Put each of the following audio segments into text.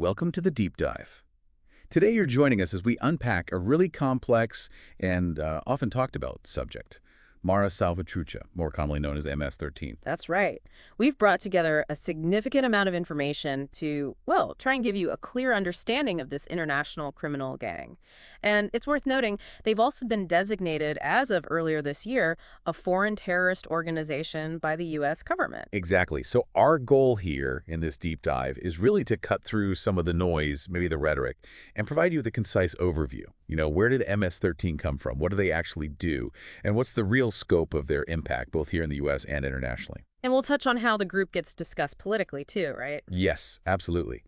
welcome to the Deep Dive. Today you're joining us as we unpack a really complex and often talked about subject, Mara Salvatrucha, more commonly known as MS-13. That's right. We've brought together a significant amount of information to, well, try and give you a clear understanding of this international criminal gang. And it's worth noting, they've also been designated, as of earlier this year, a foreign terrorist organization by the U.S. government. Exactly. So our goal here in this deep dive is really to cut through some of the noise, maybe the rhetoric, and provide you with a concise overview. Where did MS-13 come from? What do they actually do? And what's the real scope of their impact, both here in the U.S. and internationally? And we'll touch on how the group gets discussed politically, too, right? Yes, absolutely.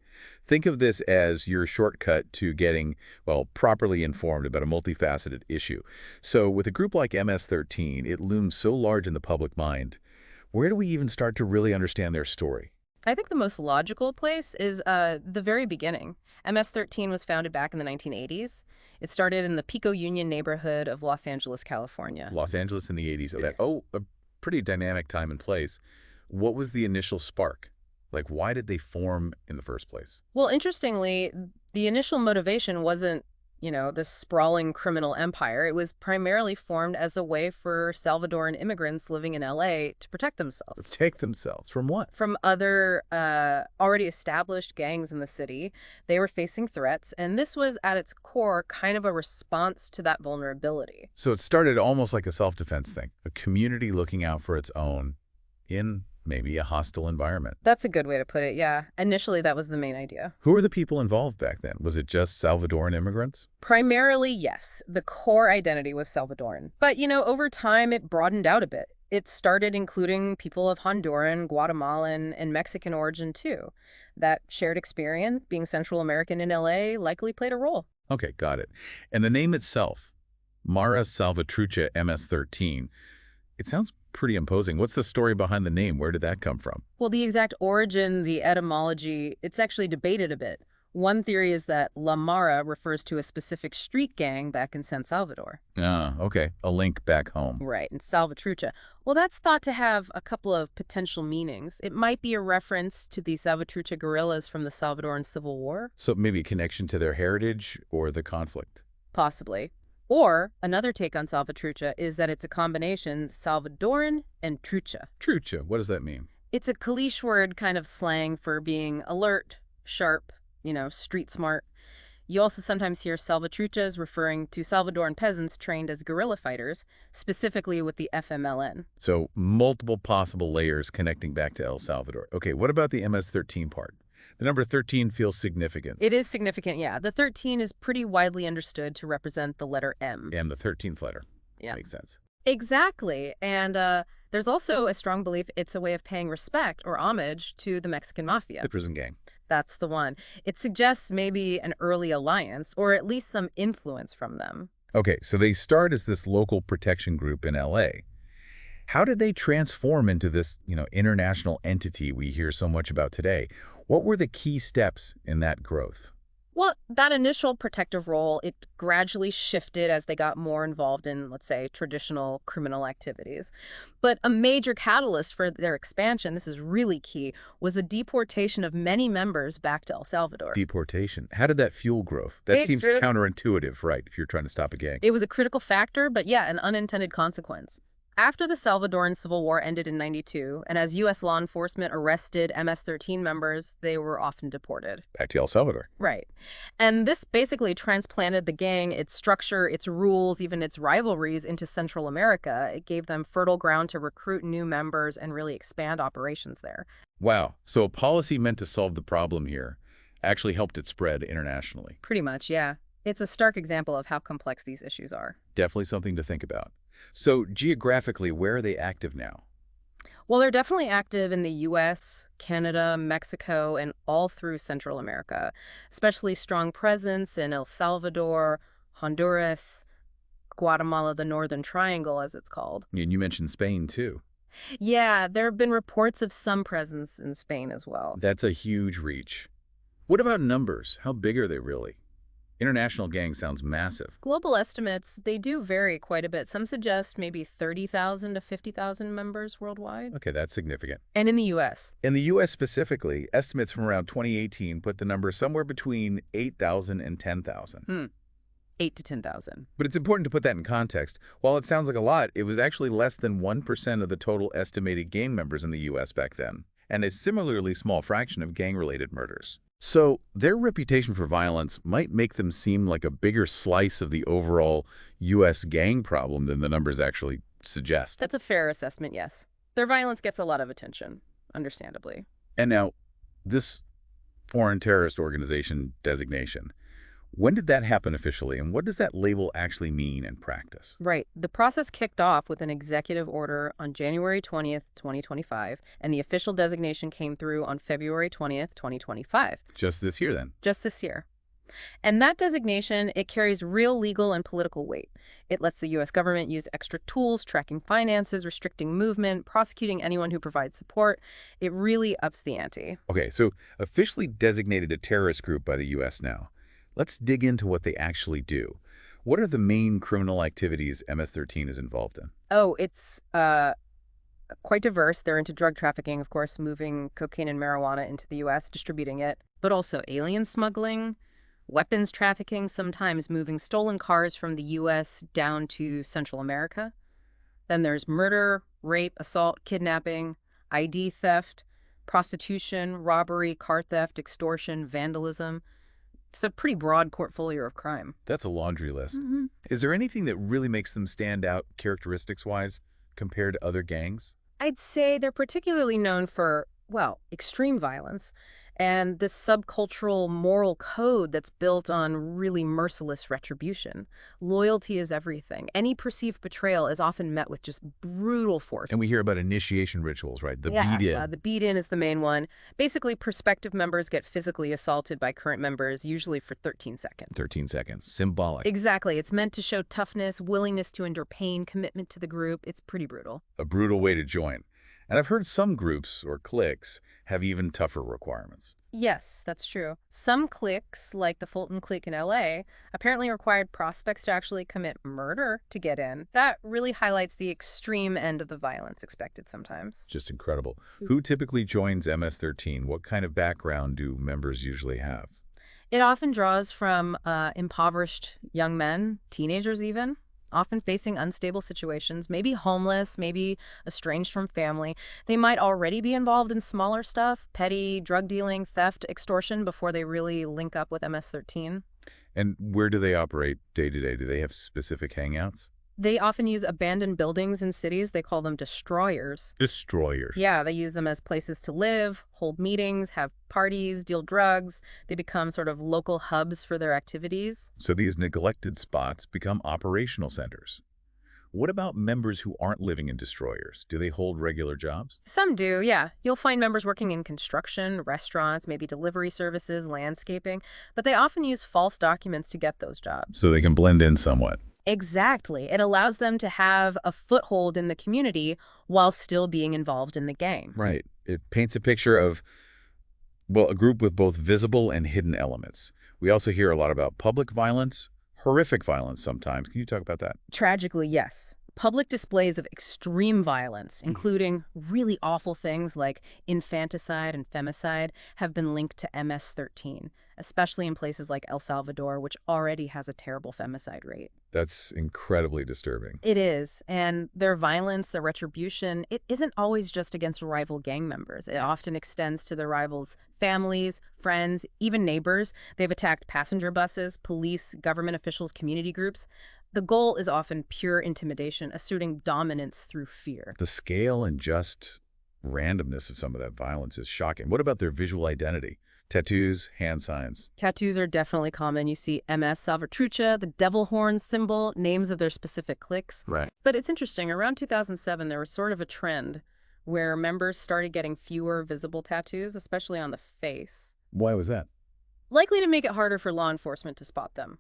Think of this as your shortcut to getting, well, properly informed about a multifaceted issue. So with a group like MS-13, it looms so large in the public mind. Where do we even start to really understand their story? I think the most logical place is the very beginning. MS-13 was founded back in the 1980s. It started in the Pico Union neighborhood of Los Angeles, California. Los Angeles in the 80s. A pretty dynamic time and place. What was the initial spark? Like, why did they form in the first place? Well, interestingly, the initial motivation wasn't, this sprawling criminal empire. It was primarily formed as a way for Salvadoran immigrants living in LA to protect themselves. Protect themselves from what? From other already established gangs in the city. They were facing threats, and this was at its core kind of a response to that vulnerability. So it started almost like a self-defense thing, a community looking out for its own in maybe a hostile environment. That's a good way to put it, yeah. Initially, that was the main idea. Who were the people involved back then? Was it just Salvadoran immigrants? Primarily, yes. The core identity was Salvadoran. But, over time, it broadened out a bit. It started including people of Honduran, Guatemalan, and Mexican origin, too. That shared experience, being Central American in LA, likely played a role. Okay, got it. And the name itself, Mara Salvatrucha MS-13, it sounds pretty imposing. What's the story behind the name? Where did that come from? Well, the exact origin, the etymology, it's actually debated a bit. One theory is that La Mara refers to a specific street gang back in San Salvador. Ah, okay. A link back home. Right, and Salvatrucha. Well, that's thought to have a couple of potential meanings. It might be a reference to the Salvatrucha guerrillas from the Salvadoran Civil War. So maybe a connection to their heritage or the conflict. Possibly. Or another take on Salvatrucha is that it's a combination Salvadoran and trucha. Trucha, what does that mean? It's a Kalish word, kind of slang for being alert, sharp, street smart. You also sometimes hear Salvatruchas referring to Salvadoran peasants trained as guerrilla fighters, specifically with the FMLN. So multiple possible layers connecting back to El Salvador. Okay, what about the MS-13 part? The number 13 feels significant. It is significant, yeah. The 13 is pretty widely understood to represent the letter M. M, the 13th letter. Yeah. Makes sense. Exactly. And there's also a strong belief it's a way of paying respect or homage to the Mexican mafia. The prison gang. That's the one. It suggests maybe an early alliance or at least some influence from them. Okay, so they start as this local protection group in LA. How did they transform into this, international entity we hear so much about today? What were the key steps in that growth? Well, that initial protective role, it gradually shifted as they got more involved in, let's say, traditional criminal activities. But a major catalyst for their expansion, this is really key, was the deportation of many members back to El Salvador. Deportation. How did that fuel growth? That seems counterintuitive, right, if you're trying to stop a gang. It was a critical factor, but yeah, an unintended consequence. After the Salvadoran Civil War ended in '92, and as U.S. law enforcement arrested MS-13 members, they were often deported. Back to El Salvador. Right. And this basically transplanted the gang, its structure, its rules, even its rivalries into Central America. It gave them fertile ground to recruit new members and really expand operations there. Wow. So a policy meant to solve the problem here actually helped it spread internationally. Pretty much, yeah. It's a stark example of how complex these issues are. Definitely something to think about. So geographically, where are they active now? Well, they're definitely active in the U.S., Canada, Mexico, and all through Central America, especially strong presence in El Salvador, Honduras, Guatemala, the Northern Triangle, as it's called. And you mentioned Spain, too. Yeah, there have been reports of some presence in Spain as well. That's a huge reach. What about numbers? How big are they really? International gang sounds massive. Global estimates, they do vary quite a bit. Some suggest maybe 30,000 to 50,000 members worldwide. Okay, that's significant. And in the U.S. In the U.S. specifically, estimates from around 2018 put the number somewhere between 8,000 and 10,000. 8 to 10,000. But it's important to put that in context. While it sounds like a lot, it was actually less than 1% of the total estimated gang members in the U.S. back then, and a similarly small fraction of gang-related murders. So their reputation for violence might make them seem like a bigger slice of the overall U.S. gang problem than the numbers actually suggest. That's a fair assessment, yes. Their violence gets a lot of attention, understandably. And now, this foreign terrorist organization designation, when did that happen officially, and what does that label actually mean in practice? Right. The process kicked off with an executive order on January 20th, 2025, and the official designation came through on February 20th, 2025. Just this year, then? Just this year. And that designation, it carries real legal and political weight. It lets the U.S. government use extra tools, tracking finances, restricting movement, prosecuting anyone who provides support. It really ups the ante. Okay, so officially designated a terrorist group by the U.S. now. Let's dig into what they actually do. What are the main criminal activities MS-13 is involved in? Oh, it's quite diverse. They're into drug trafficking, of course, moving cocaine and marijuana into the U.S., distributing it, but also alien smuggling, weapons trafficking, sometimes moving stolen cars from the U.S. down to Central America. Then there's murder, rape, assault, kidnapping, ID theft, prostitution, robbery, car theft, extortion, vandalism. It's a pretty broad portfolio of crime. That's a laundry list. Mm-hmm. Is there anything that really makes them stand out characteristics-wise compared to other gangs? I'd say they're particularly known for, well, extreme violence and this subcultural moral code that's built on really merciless retribution. Loyalty is everything. Any perceived betrayal is often met with just brutal force. And we hear about initiation rituals, right? The beat-in. The beat-in is the main one. Basically, prospective members get physically assaulted by current members, usually for 13 seconds. 13 seconds. Symbolic. Exactly. It's meant to show toughness, willingness to endure pain, commitment to the group. It's pretty brutal. A brutal way to join. And I've heard some groups, or cliques, have even tougher requirements. Yes, that's true. Some cliques, like the Fulton clique in LA, apparently required prospects to actually commit murder to get in. That really highlights the extreme end of the violence expected sometimes. Just incredible. Who typically joins MS-13? What kind of background do members usually have? It often draws from impoverished young men, teenagers even, often facing unstable situations, maybe homeless, maybe estranged from family. They might already be involved in smaller stuff, petty drug dealing, theft, extortion, before they really link up with MS-13. And where do they operate day to day? Do they have specific hangouts? They often use abandoned buildings in cities. They call them destroyers. Destroyers. Yeah, they use them as places to live, hold meetings, have parties, deal drugs. They become sort of local hubs for their activities. So these neglected spots become operational centers. What about members who aren't living in destroyers? Do they hold regular jobs? Some do, yeah. You'll find members working in construction, restaurants, maybe delivery services, landscaping, but they often use false documents to get those jobs. So they can blend in somewhat. Exactly. It allows them to have a foothold in the community while still being involved in the gang. Right. It paints a picture of, well, a group with both visible and hidden elements. We also hear a lot about public violence, horrific violence sometimes. Can you talk about that? Tragically, yes. Public displays of extreme violence, including really awful things like infanticide and femicide, have been linked to MS-13, especially in places like El Salvador, which already has a terrible femicide rate. That's incredibly disturbing. It is. And their violence, their retribution, it isn't always just against rival gang members. It often extends to the rivals' families, friends, even neighbors. They've attacked passenger buses, police, government officials, community groups. The goal is often pure intimidation, asserting dominance through fear. The scale and just randomness of some of that violence is shocking. What about their visual identity? Tattoos, hand signs. Tattoos are definitely common. You see Mara Salvatrucha, the devil horn symbol, names of their specific cliques. Right. But it's interesting. Around 2007, there was sort of a trend where members started getting fewer visible tattoos, especially on the face. Why was that? Likely to make it harder for law enforcement to spot them,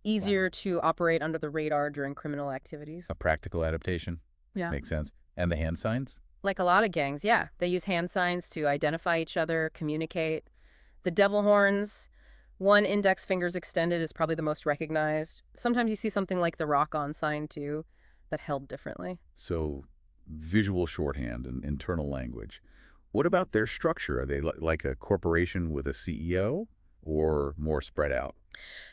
easier to operate under the radar during criminal activities. A practical adaptation? Yeah. Makes sense. And the hand signs? Like a lot of gangs, yeah. They use hand signs to identify each other, communicate. The devil horns, One index fingers extended is probably the most recognized. Sometimes you see something like the rock on sign too, but held differently. So visual shorthand and internal language. What about their structure? Are they like a corporation with a CEO or more spread out?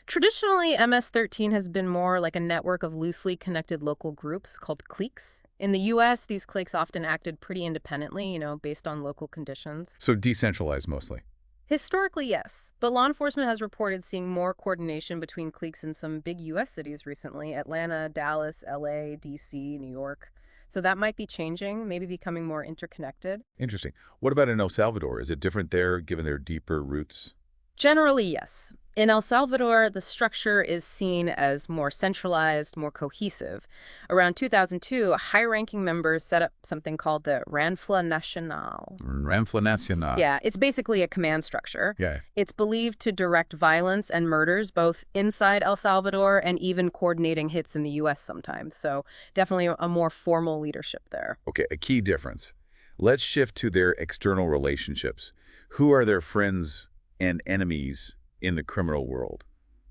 Traditionally, MS-13 has been more like a network of loosely connected local groups called cliques. In the US, these cliques often acted pretty independently, based on local conditions. So decentralized mostly. Historically, yes, but law enforcement has reported seeing more coordination between cliques in some big US cities recently: Atlanta, Dallas, LA, DC, New York. So that might be changing, maybe becoming more interconnected. Interesting. What about in El Salvador? Is it different there given their deeper roots? Generally, yes. In El Salvador, the structure is seen as more centralized, more cohesive. Around 2002, high-ranking members set up something called the Ranfla Nacional. Ranfla Nacional. Yeah, it's basically a command structure. Yeah. It's believed to direct violence and murders both inside El Salvador and even coordinating hits in the U.S. sometimes. So definitely a more formal leadership there. Okay, a key difference. Let's shift to their external relationships. Who are their friends and enemies in the criminal world?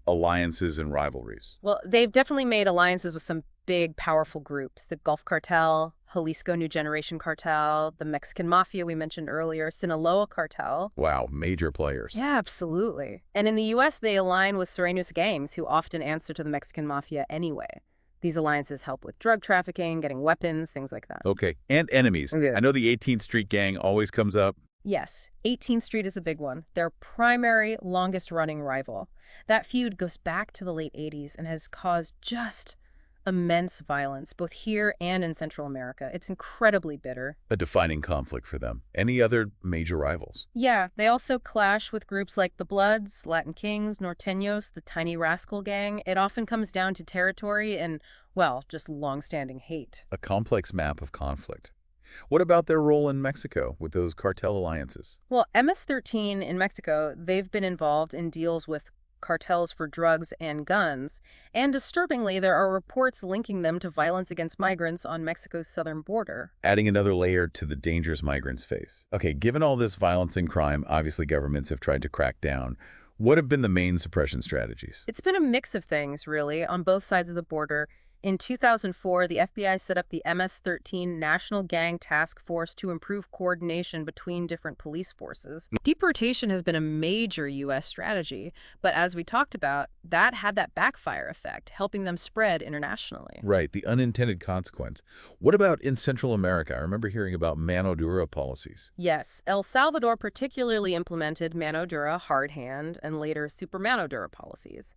Alliances and rivalries. Well, they've definitely made alliances with some big, powerful groups: the Gulf Cartel, Jalisco New Generation Cartel, the Mexican Mafia we mentioned earlier, Sinaloa Cartel. Wow, major players. Yeah, absolutely. And in the U.S., they align with Sureños gangs who often answer to the Mexican Mafia anyway. These alliances help with drug trafficking, getting weapons, things like that. Okay, and enemies. Yeah. I know the 18th Street Gang always comes up. Yes, 18th Street is the big one, their primary, longest-running rival. That feud goes back to the late 80s and has caused just immense violence, both here and in Central America. It's incredibly bitter. A defining conflict for them. Any other major rivals? Yeah, they also clash with groups like the Bloods, Latin Kings, Norteños, the Tiny Rascal Gang. It often comes down to territory and, well, just long-standing hate. A complex map of conflict. What about their role in Mexico with those cartel alliances? Well, MS-13 in Mexico, they've been involved in deals with cartels for drugs and guns, and disturbingly, there are reports linking them to violence against migrants on Mexico's southern border. Adding another layer to the dangers migrants face. Okay, given all this violence and crime, obviously governments have tried to crack down. What have been the main suppression strategies? It's been a mix of things, really, on both sides of the border. In 2004, the FBI set up the MS-13 National Gang Task Force to improve coordination between different police forces. Deportation has been a major U.S. strategy, but as we talked about, that had that backfire effect, helping them spread internationally. Right, the unintended consequence. What about in Central America? I remember hearing about mano dura policies. Yes, El Salvador particularly implemented mano dura, hard hand, and later super mano dura policies.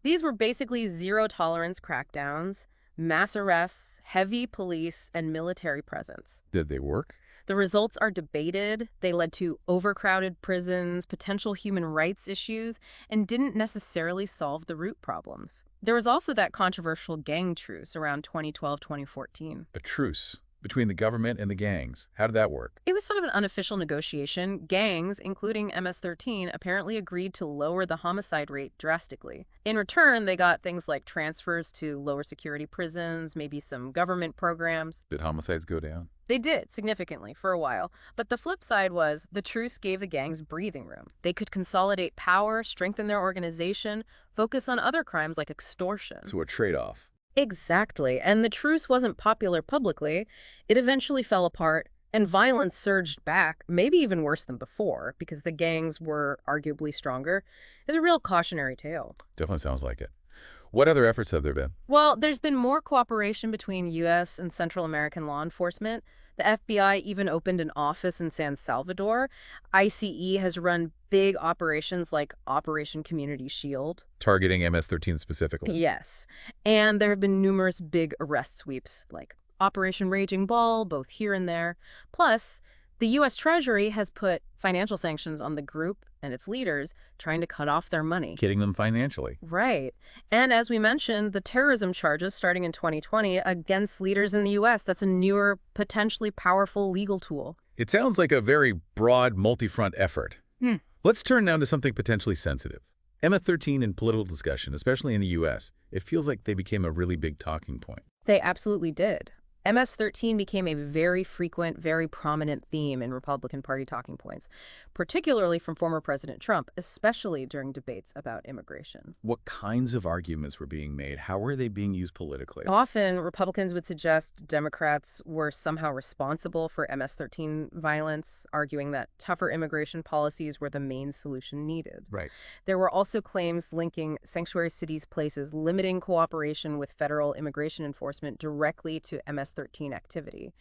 These were basically zero-tolerance crackdowns, mass arrests, heavy police, and military presence. Did they work? The results are debated. They led to overcrowded prisons, potential human rights issues, and didn't necessarily solve the root problems. There was also that controversial gang truce around 2012-2014. A truce between the government and the gangs. How did that work? It was sort of an unofficial negotiation. Gangs, including MS-13, apparently agreed to lower the homicide rate drastically. In return, they got things like transfers to lower security prisons, maybe some government programs. Did homicides go down? They did, significantly, for a while. But the flip side was the truce gave the gangs breathing room. They could consolidate power, strengthen their organization, focus on other crimes like extortion. So a trade-off. Exactly. And the truce wasn't popular publicly. It eventually fell apart, and violence surged back, maybe even worse than before, because the gangs were arguably stronger. It's a real cautionary tale. Definitely sounds like it. What other efforts have there been? Well, there's been more cooperation between U.S. and Central American law enforcement. The FBI even opened an office in San Salvador. ICE has run big operations like Operation Community Shield. Targeting MS-13 specifically? Yes. And there have been numerous big arrest sweeps like Operation Raging Ball, both here and there. Plus, the U.S. Treasury has put financial sanctions on the group and its leaders, trying to cut off their money. Hitting them financially. Right. And as we mentioned, the terrorism charges starting in 2020 against leaders in the U.S., that's a newer, potentially powerful legal tool. It sounds like a very broad, multi-front effort. Let's turn now to something potentially sensitive. MS-13 in political discussion, especially in the U.S., it feels like they became a really big talking point. They absolutely did. MS-13 became a very frequent, very prominent theme in Republican Party talking points, particularly from former President Trump, especially during debates about immigration. What kinds of arguments were being made? How were they being used politically? Often, Republicans would suggest Democrats were somehow responsible for MS-13 violence, arguing that tougher immigration policies were the main solution needed. Right. There were also claims linking sanctuary cities places limiting cooperation with federal immigration enforcement directly to MS-13 activity.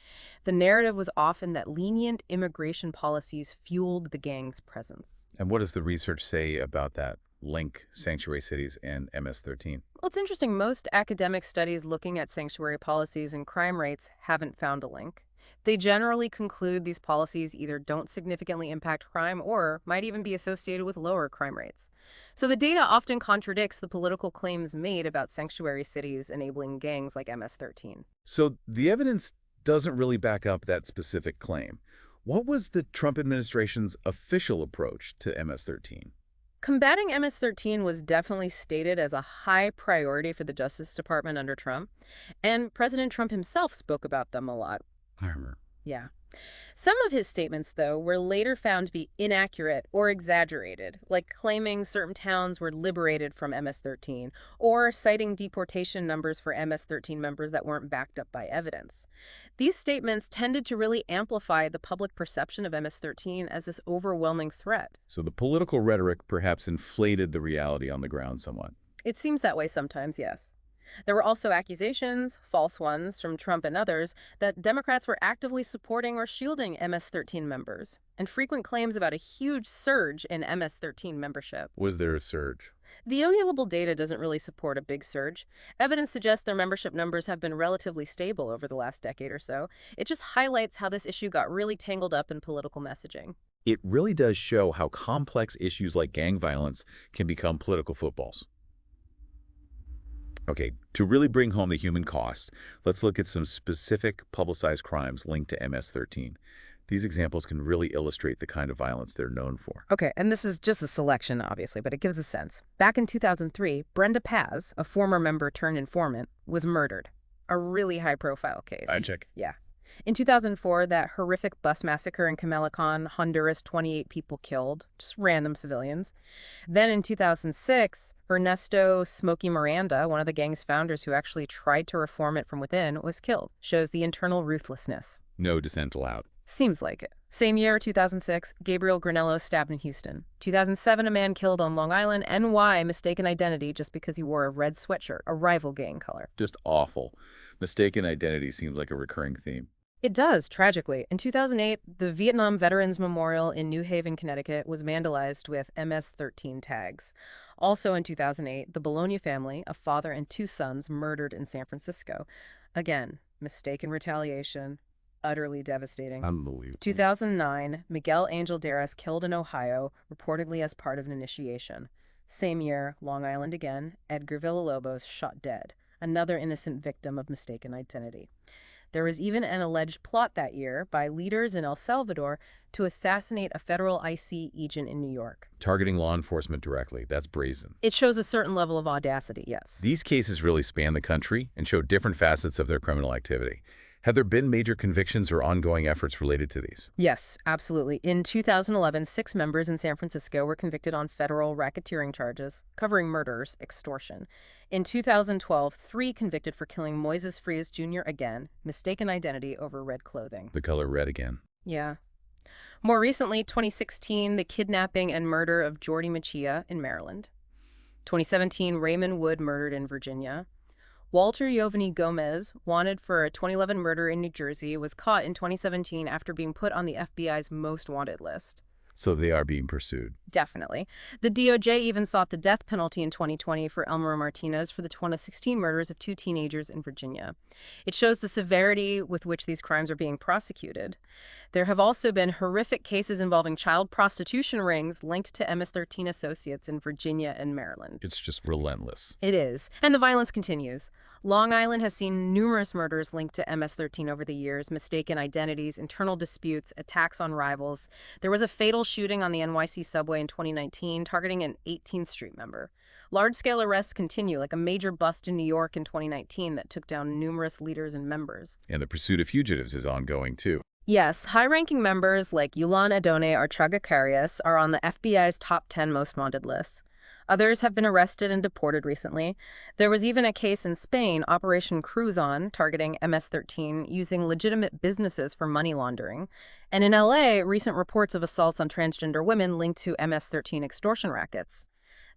The narrative was often that lenient immigration policies fueled the gang's presence. And what does the research say about that link, sanctuary cities and MS-13? Well, it's interesting. Most academic studies looking at sanctuary policies and crime rates haven't found a link. They generally conclude these policies either don't significantly impact crime or might even be associated with lower crime rates. So the data often contradicts the political claims made about sanctuary cities enabling gangs like MS-13. So the evidence doesn't really back up that specific claim. What was the Trump administration's official approach to MS-13? Combating MS-13 was definitely stated as a high priority for the Justice Department under Trump, and President Trump himself spoke about them a lot. I remember. Yeah. Some of his statements, though, were later found to be inaccurate or exaggerated, like claiming certain towns were liberated from MS-13 or citing deportation numbers for MS-13 members that weren't backed up by evidence. These statements tended to really amplify the public perception of MS-13 as this overwhelming threat. So the political rhetoric perhaps inflated the reality on the ground somewhat. It seems that way sometimes, yes. There were also accusations, false ones, from Trump and others, that Democrats were actively supporting or shielding MS-13 members, and frequent claims about a huge surge in MS-13 membership. Was there a surge? The available data doesn't really support a big surge. Evidence suggests their membership numbers have been relatively stable over the last decade or so. It just highlights how this issue got really tangled up in political messaging. It really does show how complex issues like gang violence can become political footballs. Okay, to really bring home the human cost, let's look at some specific publicized crimes linked to MS-13. These examples can really illustrate the kind of violence they're known for. Okay, and this is just a selection, obviously, but it gives a sense. Back in 2003, Brenda Paz, a former member turned informant, was murdered. A really high-profile case. I check. Yeah. In 2004, that horrific bus massacre in Camelicon, Honduras, 28 people killed, just random civilians. Then in 2006, Ernesto Smokey Miranda, one of the gang's founders who actually tried to reform it from within, was killed. Shows the internal ruthlessness. No dissent allowed. Seems like it. Same year, 2006, Gabriel Granello stabbed in Houston. 2007, a man killed on Long Island, NY, mistaken identity just because he wore a red sweatshirt, a rival gang color. Just awful. Mistaken identity seems like a recurring theme. It does, tragically. In 2008, the Vietnam Veterans Memorial in New Haven, Connecticut, was vandalized with MS-13 tags. Also in 2008, the Bologna family, a father and two sons, murdered in San Francisco. Again, mistaken retaliation, utterly devastating. Unbelievable. 2009, Miguel Angel Deras killed in Ohio, reportedly as part of an initiation. Same year, Long Island again, Edgar Villalobos shot dead, another innocent victim of mistaken identity. There was even an alleged plot that year by leaders in El Salvador to assassinate a federal IC agent in New York. Targeting law enforcement directly. That's brazen. It shows a certain level of audacity, yes. These cases really span the country and show different facets of their criminal activity. Have there been major convictions or ongoing efforts related to these? Yes, absolutely. In 2011, 6 members in San Francisco were convicted on federal racketeering charges, covering murders, extortion. In 2012, 3 convicted for killing Moises Frias Jr. again, mistaken identity over red clothing. The color red again. Yeah. More recently, 2016, the kidnapping and murder of Jordi Machia in Maryland. 2017, Raymond Wood murdered in Virginia. Walter Yovani Gomez, wanted for a 2011 murder in New Jersey, was caught in 2017 after being put on the FBI's most wanted list. So they are being pursued. Definitely. The DOJ even sought the death penalty in 2020 for Elmer Martinez for the 2016 murders of 2 teenagers in Virginia. It shows the severity with which these crimes are being prosecuted. There have also been horrific cases involving child prostitution rings linked to MS-13 associates in Virginia and Maryland. It's just relentless. It is. And the violence continues. Long Island has seen numerous murders linked to MS-13 over the years, mistaken identities, internal disputes, attacks on rivals. There was a fatal shooting on the NYC subway in 2019 targeting an 18th Street member. Large-scale arrests continue, like a major bust in New York in 2019 that took down numerous leaders and members. And the pursuit of fugitives is ongoing, too. Yes, high-ranking members like Yulan Adone or Tragacarius are on the FBI's top 10 most wanted lists. Others have been arrested and deported recently. There was even a case in Spain, Operation Cruzon, targeting MS-13, using legitimate businesses for money laundering. And in LA, recent reports of assaults on transgender women linked to MS-13 extortion rackets.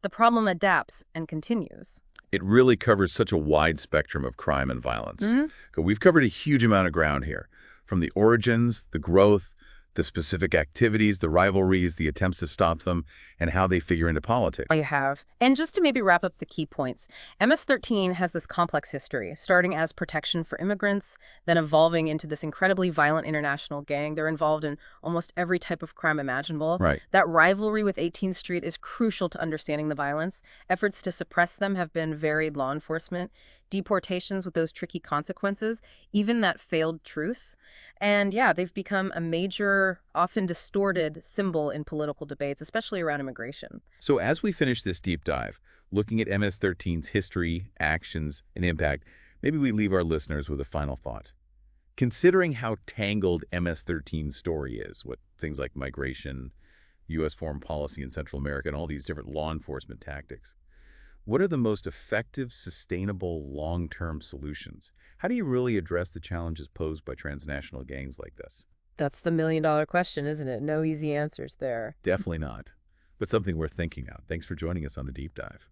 The problem adapts and continues. It really covers such a wide spectrum of crime and violence. We've covered a huge amount of ground here, from the origins, the growth, the specific activities, the rivalries, the attempts to stop them, and how they figure into politics. You have. And just to maybe wrap up the key points, MS-13 has this complex history, starting as protection for immigrants, then evolving into this incredibly violent international gang. They're involved in almost every type of crime imaginable. Right. That rivalry with 18th Street is crucial to understanding the violence. Efforts to suppress them have been varied law enforcement, deportations with those tricky consequences, even that failed truce. And yeah, they've become a major, often distorted symbol in political debates, especially around immigration. So as we finish this deep dive, looking at MS-13's history, actions, and impact, maybe we leave our listeners with a final thought. Considering how tangled MS-13's story is, with things like migration, U.S. foreign policy in Central America, and all these different law enforcement tactics, what are the most effective, sustainable, long-term solutions? How do you really address the challenges posed by transnational gangs like this? That's the million-dollar question, isn't it? No easy answers there. Definitely not, but something worth thinking out. Thanks for joining us on The Deep Dive.